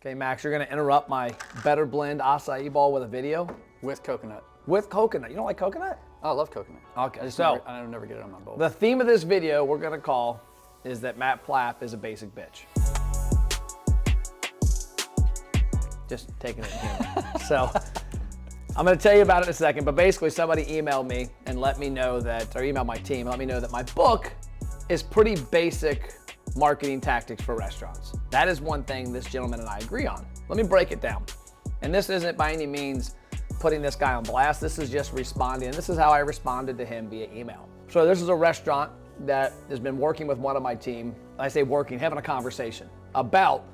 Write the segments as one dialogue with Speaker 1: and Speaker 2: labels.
Speaker 1: Okay, Max, you're gonna interrupt my Better Blend acai bowl with a video?
Speaker 2: With coconut.
Speaker 1: With coconut. You don't like coconut?
Speaker 2: Oh, I love coconut.
Speaker 1: Okay, so
Speaker 2: I never get it on my bowl.
Speaker 1: the theme of this video we're gonna call is that Matt Plapp is a basic bitch. Just taking it here. So I'm gonna tell you about it in a second, but basically somebody emailed me and let me know that, or emailed my team, let me know that my book is pretty basic marketing tactics for restaurants. That is one thing this gentleman and I agree on. Let me break it down. And this isn't by any means putting this guy on blast. This is just responding. And this is how I responded to him via email. So this is a restaurant that has been working with one of my team. I say working, having a conversation about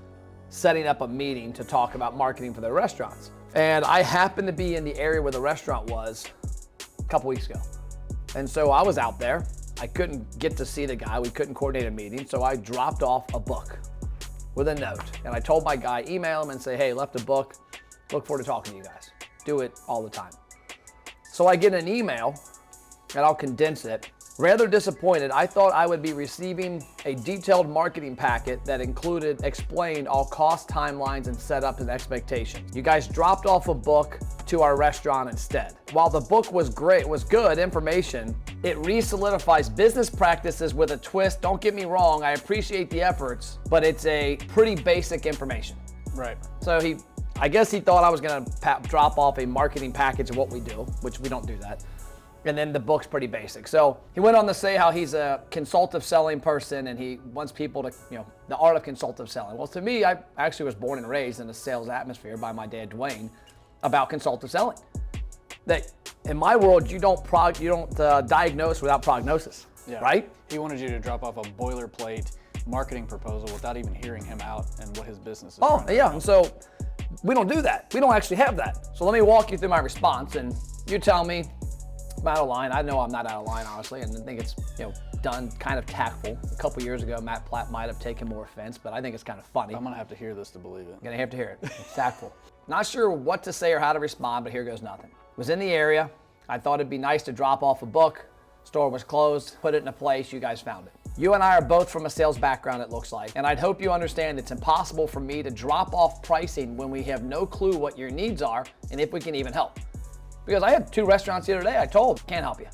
Speaker 1: setting up a meeting to talk about marketing for their restaurants. And I happened to be in the area where the restaurant was a couple weeks ago. And so I was out there. I couldn't get to see the guy. We couldn't coordinate a meeting. So I dropped off a book with a note. And I told my guy, email him and say, hey, left a book. Look forward to talking to you guys. Do it all the time. So I get an email, and I'll condense it. Rather disappointed, I thought I would be receiving a detailed marketing packet that explained all cost timelines and setup and expectations. You guys dropped off a book to our restaurant instead. While the book was great, was good information, it re-solidifies business practices with a twist. Don't get me wrong, I appreciate the efforts, but it's a pretty basic information.
Speaker 2: Right.
Speaker 1: So I guess he thought I was gonna drop off a marketing package of what we do, which we don't do that. And then the book's pretty basic. So he went on to say how he's a consultative selling person and he wants people to, the art of consultative selling. Well, to me, I actually was born and raised in a sales atmosphere by my dad, Dwayne, about consultative selling. That in my world, you don't diagnose without prognosis, right?
Speaker 2: He wanted you to drop off a boilerplate marketing proposal without even hearing him out and what his business is.
Speaker 1: Oh, yeah, and so we don't do that. We don't actually have that. So let me walk you through my response and you tell me I'm out of line. I know I'm not out of line, honestly, and I think it's done kind of tactful. A couple years ago, Matt Plapp might have taken more offense, but I think it's kind of funny.
Speaker 2: I'm gonna have to hear this to believe it.
Speaker 1: Gonna have to hear it. It's tactful. Not sure what to say or how to respond, but here goes nothing. Was in the area. I thought it'd be nice to drop off a book. Store was closed. Put it in a place. You guys found it. You and I are both from a sales background, it looks like, and I'd hope you understand it's impossible for me to drop off pricing when we have no clue what your needs are and if we can even help. Because I had 2 restaurants the other day I told, can't help you.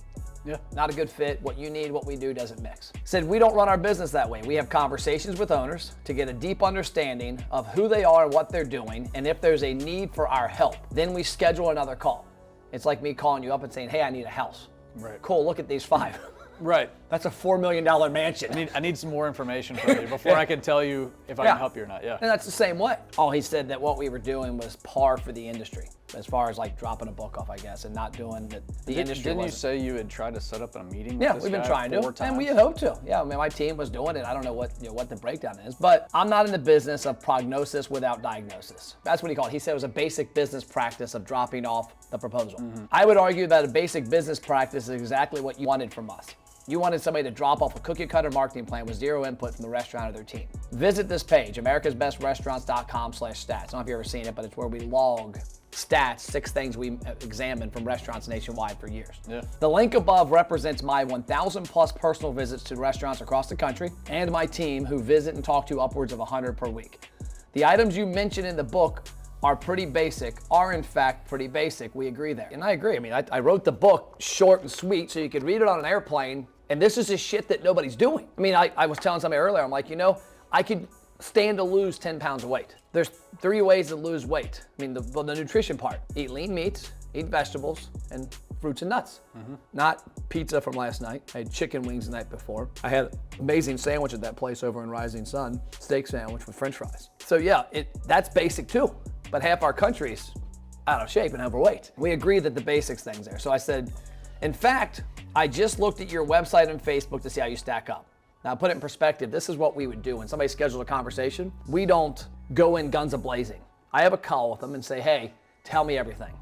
Speaker 2: Yeah.
Speaker 1: Not a good fit. What you need, what we do doesn't mix. Said we don't run our business that way. We have conversations with owners to get a deep understanding of who they are and what they're doing and if there's a need for our help. Then we schedule another call. It's like me calling you up and saying, hey, I need a house.
Speaker 2: Right.
Speaker 1: Cool, look at these 5.
Speaker 2: Right.
Speaker 1: That's a $4 million mansion.
Speaker 2: I need some more information from you before I can tell you if I can help you or not. Yeah.
Speaker 1: And that's the same way. Oh, he said that what we were doing was par for the industry, as far as like dropping a book off, I guess, and not doing the industry.
Speaker 2: Didn't you say you had tried to set up a meeting with
Speaker 1: Yeah,
Speaker 2: this
Speaker 1: we've been
Speaker 2: guy
Speaker 1: trying
Speaker 2: 4
Speaker 1: to,
Speaker 2: times?
Speaker 1: and we had hoped to. Yeah, I mean, my team was doing it. I don't know what the breakdown is, but I'm not in the business of prognosis without diagnosis. That's what he called it. He said it was a basic business practice of dropping off the proposal. Mm-hmm. I would argue that a basic business practice is exactly what you wanted from us. You wanted somebody to drop off a cookie cutter marketing plan with 0 input from the restaurant or their team. Visit this page, americasbestrestaurants.com/stats. I don't know if you've ever seen it, but it's where we log stats, 6 things we examined from restaurants nationwide for years.
Speaker 2: Yeah.
Speaker 1: The link above represents my 1,000 plus personal visits to restaurants across the country and my team who visit and talk to upwards of 100 per week. The items you mentioned in the book are pretty basic, are in fact pretty basic. We agree there. And I agree. I mean, I wrote the book short and sweet so you could read it on an airplane, and this is the shit that nobody's doing. I mean, I was telling somebody earlier, I'm like, I could stand to lose 10 pounds of weight. There's 3 ways to lose weight. I mean, the nutrition part: eat lean meats, eat vegetables, and fruits and nuts. Mm-hmm. Not pizza from last night. I had chicken wings the night before. I had an amazing sandwich at that place over in Rising Sun, steak sandwich with French fries. So yeah, that's basic too. But half our country's out of shape and overweight. We agree that the basics thing's there. So I said, in fact, I just looked at your website and Facebook to see how you stack up. Now, put it in perspective, this is what we would do. When somebody schedules a conversation, we don't go in guns a-blazing. I have a call with them and say, hey, tell me everything.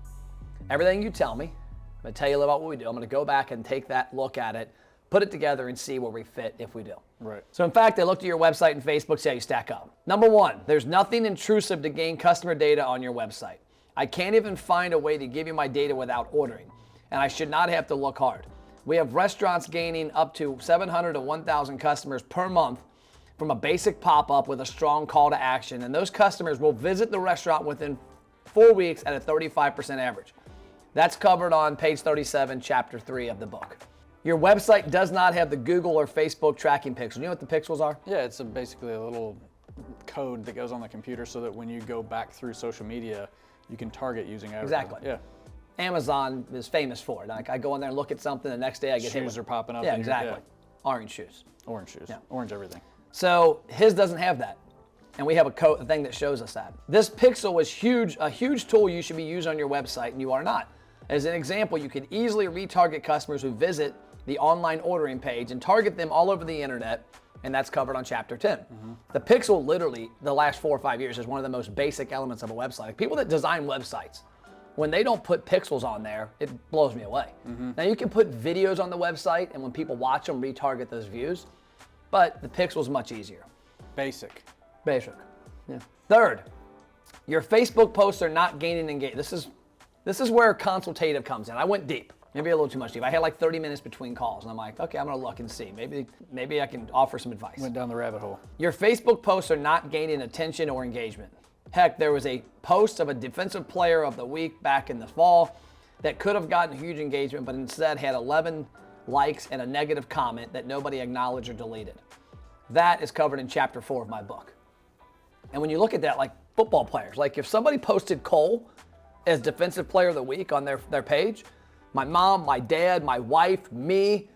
Speaker 1: Everything you tell me, I'm gonna tell you about what we do. I'm gonna go back and take that look at it, put it together and see where we fit if we do.
Speaker 2: Right.
Speaker 1: So in fact, I looked at your website and Facebook, see how you stack up. Number 1, there's nothing intrusive to gain customer data on your website. I can't even find a way to give you my data without ordering, and I should not have to look hard. We have restaurants gaining up to 700 to 1,000 customers per month from a basic pop-up with a strong call to action, and those customers will visit the restaurant within 4 weeks at a 35% average. That's covered on page 37, chapter 3 of the book. Your website does not have the Google or Facebook tracking pixels. You know what the pixels are?
Speaker 2: Yeah, it's basically a little code that goes on the computer so that when you go back through social media, you can target using advertising.
Speaker 1: Exactly.
Speaker 2: Yeah.
Speaker 1: Amazon is famous for it. Like I go in there and look at something, the next day I get hit with
Speaker 2: Shoes are popping up.
Speaker 1: Yeah,
Speaker 2: in
Speaker 1: exactly.
Speaker 2: Your,
Speaker 1: Orange shoes.
Speaker 2: Orange shoes.
Speaker 1: Yeah.
Speaker 2: Orange everything.
Speaker 1: So his doesn't have that. And we have a thing that shows us that. This pixel is a huge tool you should be using on your website, and you are not. As an example, you could easily retarget customers who visit the online ordering page and target them all over the internet, and that's covered on chapter 10. The pixel literally, the last 4 or 5 years, is one of the most basic elements of a website. Like people that design websites, when they don't put pixels on there, it blows me away. Now you can put videos on the website, and when people watch them, retarget those views, but the pixel is much easier.
Speaker 2: Basic.
Speaker 1: Basic. Yeah. Third, your Facebook posts are not gaining engagement. This is where consultative comes in. I went deep, maybe a little too much deep. I had like 30 minutes between calls, and I'm like, okay, I'm gonna look and see. Maybe I can offer some advice.
Speaker 2: Went down the rabbit hole.
Speaker 1: Your Facebook posts are not gaining attention or engagement. Heck, there was a post of a defensive player of the week back in the fall that could have gotten huge engagement, but instead had 11 likes and a negative comment that nobody acknowledged or deleted. That is covered in chapter 4 of my book. And when you look at that, like football players, like if somebody posted Cole as defensive player of the week on their page, my mom, my dad, my wife, me,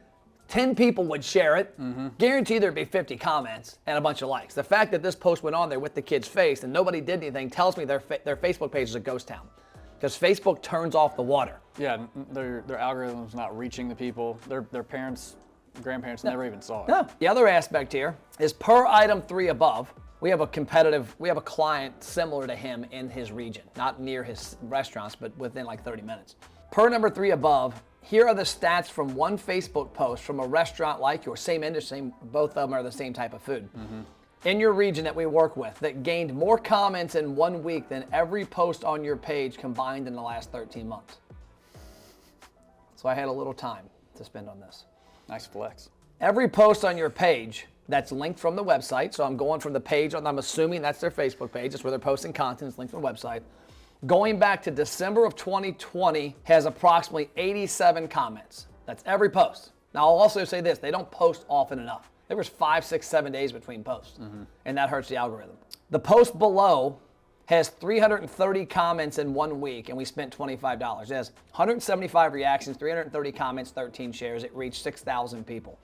Speaker 1: 10 people would share it. Guarantee there'd be 50 comments and a bunch of likes. The fact that this post went on there with the kid's face and nobody did anything tells me their Facebook page is a ghost town, because Facebook turns off the water.
Speaker 2: Yeah, their algorithm's not reaching the people. Their parents, grandparents never even saw it.
Speaker 1: No. The other aspect here is per item 3 above, we have a client similar to him in his region, not near his restaurants, but within like 30 minutes. Per number 3 above, here are the stats from one Facebook post from a restaurant like yours, same industry, both of them are the same type of food, in your region that we work with, that gained more comments in 1 week than every post on your page combined in the last 13 months. So I had a little time to spend on this.
Speaker 2: Nice flex.
Speaker 1: Every post on your page that's linked from the website, so I'm going from the page, I'm assuming that's their Facebook page, that's where they're posting content, it's linked from the website. Going back to December of 2020 has approximately 87 comments. That's every post. Now I'll also say this, they don't post often enough. There was 5, 6, 7 days between posts, and that hurts the algorithm. The post below has 330 comments in 1 week, and we spent $25. It has 175 reactions, 330 comments, 13 shares. It reached 6,000 people.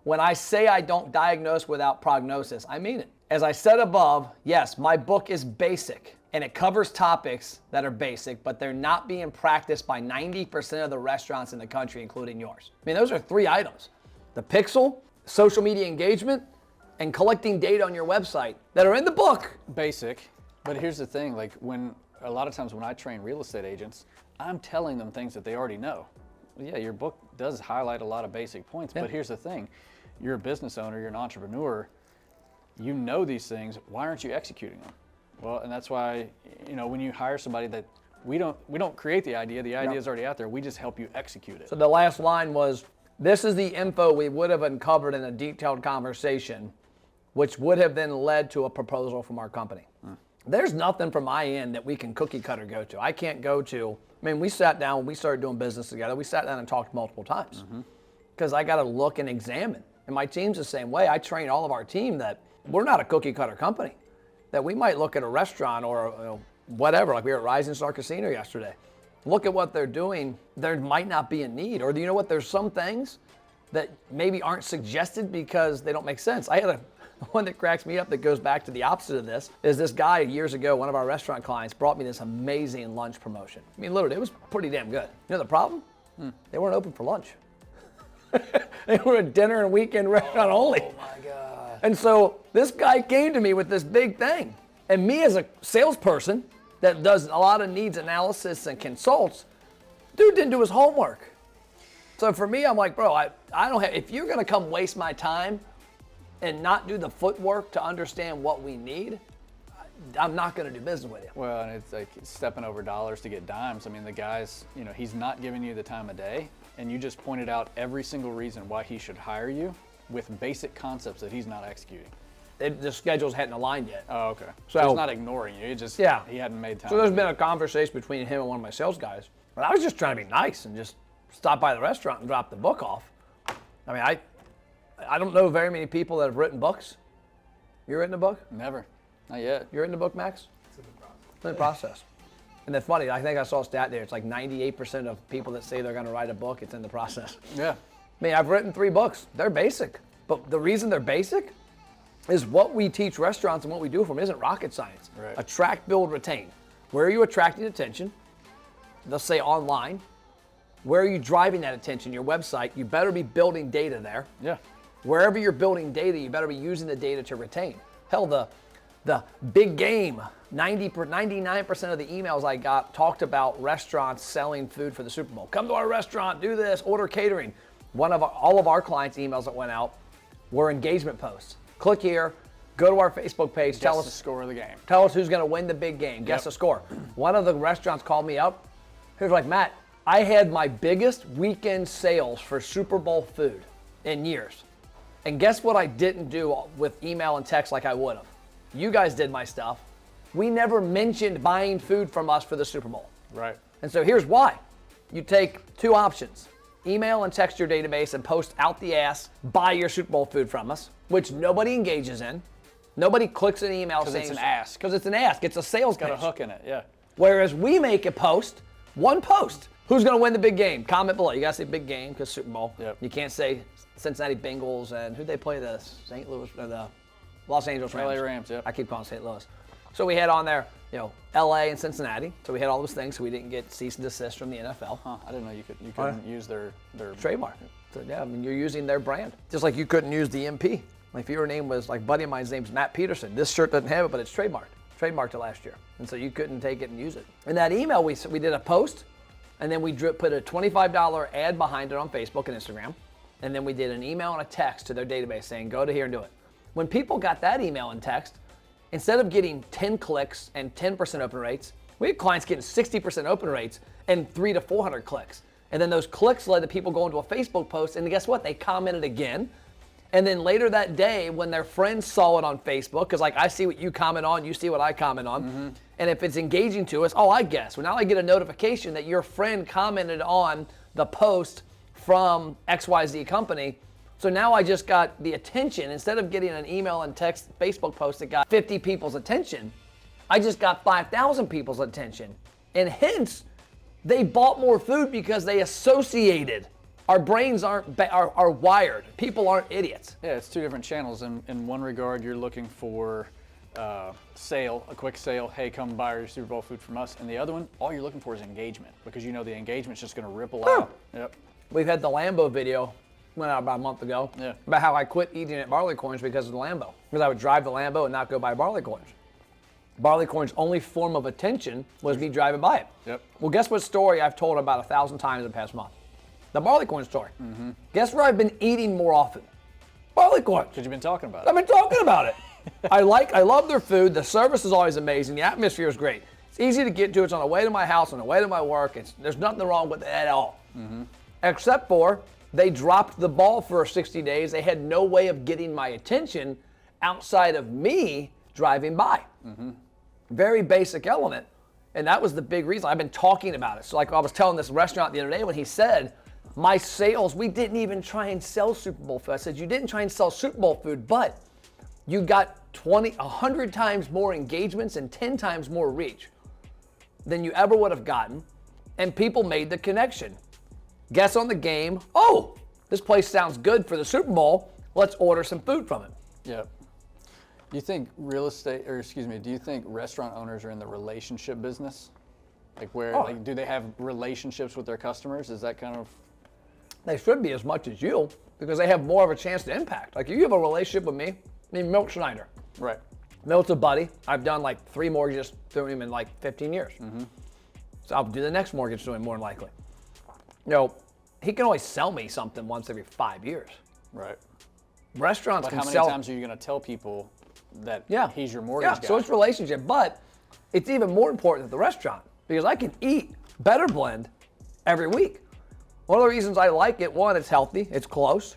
Speaker 1: When I say I don't diagnose without prognosis, I mean it. As I said above, yes, my book is basic, and it covers topics that are basic, but they're not being practiced by 90% of the restaurants in the country, including yours. I mean, those are 3 items. The pixel, social media engagement, and collecting data on your website that are in the book.
Speaker 2: Basic. But here's the thing, like a lot of times when I train real estate agents, I'm telling them things that they already know. Yeah, your book does highlight a lot of basic points, but here's the thing. You're a business owner, you're an entrepreneur, you know these things, why aren't you executing them? Well, and that's why, when you hire somebody that we don't create the idea is already out there, we just help you execute it.
Speaker 1: So the last line was, this is the info we would have uncovered in a detailed conversation, which would have then led to a proposal from our company. There's nothing from my end that we can cookie cutter go to. I can't go to, we sat down when we started doing business together, we sat down and talked multiple times because I got to look and examine. And my team's the same way. I train all of our team that we're not a cookie cutter company, that we might look at a restaurant or whatever, like we were at Rising Star Casino yesterday. Look at what they're doing. There might not be a need. Or do you know what? There's some things that maybe aren't suggested because they don't make sense. I had one that cracks me up that goes back to the opposite of this, is this guy years ago, one of our restaurant clients, brought me this amazing lunch promotion. Literally, it was pretty damn good. You know the problem? They weren't open for lunch. They were a dinner and weekend restaurant only.
Speaker 2: Oh my God.
Speaker 1: And so this guy came to me with this big thing. And me as a salesperson that does a lot of needs analysis and consults, dude didn't do his homework. So for me, I'm like, bro, I don't have, if you're gonna come waste my time and not do the footwork to understand what we need, I'm not gonna do business with you.
Speaker 2: Well, and it's like stepping over dollars to get dimes. The guy's, he's not giving you the time of day, and you just pointed out every single reason why he should hire you with basic concepts that he's not executing.
Speaker 1: the schedules hadn't aligned yet.
Speaker 2: Oh, okay.
Speaker 1: So
Speaker 2: he's not ignoring you. He just he hadn't made time.
Speaker 1: So there's been a conversation between him and one of my sales guys. But I was just trying to be nice and just stop by the restaurant and drop the book off. I mean, I don't know very many people that have written books. You written a book?
Speaker 2: Never. Not yet.
Speaker 1: You written a book, Max? It's in the process. And it's funny, I think I saw a stat there. It's like 98% of people that say they're going to write a book, it's in the process.
Speaker 2: Yeah.
Speaker 1: I mean, I've written 3 books. They're basic. But the reason they're basic is what we teach restaurants and what we do for them isn't rocket science.
Speaker 2: Right.
Speaker 1: Attract, build, retain. Where are you attracting attention? Let's say online. Where are you driving that attention? Your website. You better be building data there.
Speaker 2: Yeah.
Speaker 1: Wherever you're building data, you better be using the data to retain. Hell, the big game, 99% of the emails I got talked about restaurants selling food for the Super Bowl. Come to our restaurant, do this, order catering. All of our clients' emails that went out were engagement posts. Click here, go to our Facebook page, tell us
Speaker 2: the score of the game.
Speaker 1: Tell us who's going to win the big game. Guess the score. One of the restaurants called me up. He was like, Matt, I had my biggest weekend sales for Super Bowl food in years. And guess what I didn't do with email and text like I would have? You guys did my stuff. We never mentioned buying food from us for the Super Bowl.
Speaker 2: Right.
Speaker 1: And so here's why. You take 2 options. Email and text your database and post out the ass, buy your Super Bowl food from us, which nobody engages in. Nobody clicks an email saying
Speaker 2: it's an ask.
Speaker 1: Because it's an ask. It's a sales
Speaker 2: Got
Speaker 1: pitch.
Speaker 2: a hook in it, yeah.
Speaker 1: Whereas we make a post, one post. Who's going to win the big game? Comment below. You got to say big game because Super Bowl.
Speaker 2: Yep.
Speaker 1: You can't say Cincinnati Bengals and who'd they play? The St. Louis or the Los Angeles Rams.
Speaker 2: LA Rams, yeah.
Speaker 1: I keep calling St. Louis. So we had on there, LA and Cincinnati. So we had all those things so we didn't get cease and desist from the NFL.
Speaker 2: Huh, I didn't know you couldn't use their
Speaker 1: Trademark. So yeah, I mean you're using their brand. Just like you couldn't use the MP. Like if your name was like buddy of mine's name's Matt Peterson. This shirt doesn't have it, but it's trademarked. Trademarked it last year. And so you couldn't take it and use it. In that email we did a post and then we put a $25 ad behind it on Facebook and Instagram. And then we did an email and a text to their database saying, go to here and do it. When people got that email and text, instead of getting 10 clicks and 10% open rates, we had clients getting 60% open rates and 300 to 400 clicks. And then those clicks led to people going to a Facebook post, and guess what? They commented again. And then later that day, when their friends saw it on Facebook, because like I see what you comment on, you see what I comment on, and if it's engaging to us, I guess. Well, now I get a notification that your friend commented on the post from XYZ company. So now I just got the attention. Instead of getting an email and text Facebook post that got 50 people's attention, I just got 5,000 people's attention. And hence, they bought more food because they associated. Our brains are wired. People aren't idiots.
Speaker 2: Yeah, it's 2 different channels. In one regard, you're looking for a quick sale. Hey, come buy your Super Bowl food from us. And the other one, all you're looking for is engagement because you know the engagement's just going to ripple out. Yep.
Speaker 1: We've had the Lambo video, went out about a month ago, about how I quit eating at Barleycorns because of the Lambo. Because I would drive the Lambo and not go buy Barleycorns. Barleycorns' only form of attention was me driving by it.
Speaker 2: Yep.
Speaker 1: Well, guess what story I've told about 1,000 times in the past month? The Barleycorn story. Guess where I've been eating more often? Barleycorns.
Speaker 2: Because you've been talking about
Speaker 1: I've been talking about it. I love their food. The service is always amazing. The atmosphere is great. It's easy to get to. It's on the way to my house, on the way to my work. There's nothing wrong with it at all. Except for they dropped the ball for 60 days. They had no way of getting my attention outside of me driving by. Very basic element. And that was the big reason. I've been talking about it. So like I was telling this restaurant the other day when he said, my sales, we didn't even try and sell Super Bowl food. I said, you didn't try and sell Super Bowl food, but you got 100 times more engagements and 10 times more reach than you ever would have gotten. And people made the connection. Guess on the game, this place sounds good for the Super Bowl. Let's order some food from it.
Speaker 2: Yep. Do you think do you think restaurant owners are in the relationship business? Like do they have relationships with their customers? Is that kind of...
Speaker 1: They should be as much as you because they have more of a chance to impact. Like if you have a relationship with me, Milt Schneider.
Speaker 2: Right.
Speaker 1: Milt's a buddy. I've done like 3 mortgages through him in like 15 years. So I'll do the next mortgage to him more than likely. He can only sell me something once every 5 years.
Speaker 2: Right.
Speaker 1: Restaurants
Speaker 2: But
Speaker 1: can
Speaker 2: how many
Speaker 1: sell.
Speaker 2: times are you going to tell people that he's your mortgage guy?
Speaker 1: So it's relationship, but it's even more important at the restaurant because I can eat Better Blend every week. One of the reasons I like it, one, it's healthy, it's close,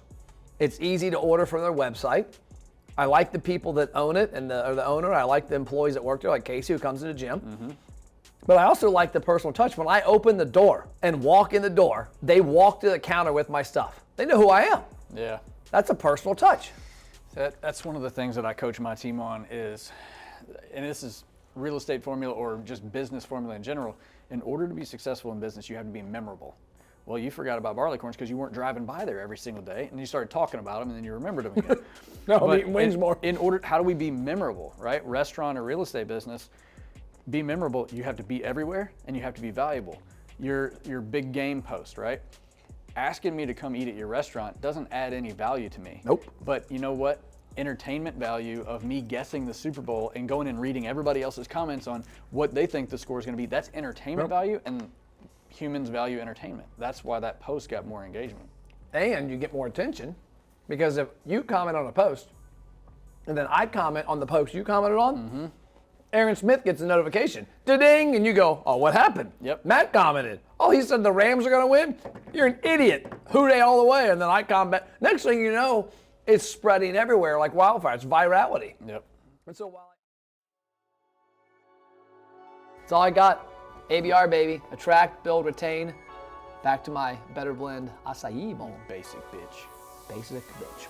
Speaker 1: it's easy to order from their website. I like the people that own it or the owner. I like the employees that work there, like Casey, who comes to the gym. But I also like the personal touch. When I open the door and walk in the door, they walk to the counter with my stuff. They know who I am.
Speaker 2: Yeah.
Speaker 1: That's a personal touch.
Speaker 2: That's one of the things that I coach my team on is, and this is real estate formula or just business formula in general, in order to be successful in business, you have to be memorable. Well, you forgot about barleycorns because you weren't driving by there every single day, and you started talking about them, and then you remembered them again.
Speaker 1: No, I'm eating wings more.
Speaker 2: In order, how do we be memorable, right? Restaurant or real estate business, be memorable. You have to be everywhere, and you have to be valuable. Your big game post, right? Asking me to come eat at your restaurant doesn't add any value to me.
Speaker 1: Nope.
Speaker 2: But you know what? Entertainment value of me guessing the Super Bowl and going and reading everybody else's comments on what they think the score is going to be, that's entertainment value, and humans value entertainment. That's why that post got more engagement. And
Speaker 1: you get more attention, because if you comment on a post and then I comment on the post you commented on, Aaron Smith gets a notification. Da-ding! And you go, oh, what happened?
Speaker 2: Yep.
Speaker 1: Matt commented. Oh, he said the Rams are going to win? You're an idiot. Hooray all the way. And then I comment. Next thing you know, it's spreading everywhere like wildfire. It's virality.
Speaker 2: Yep.
Speaker 1: And so that's all I got. ABR, baby. Attract, build, retain. Back to my Better Blend acai bowl.
Speaker 2: Basic bitch.
Speaker 1: Basic bitch.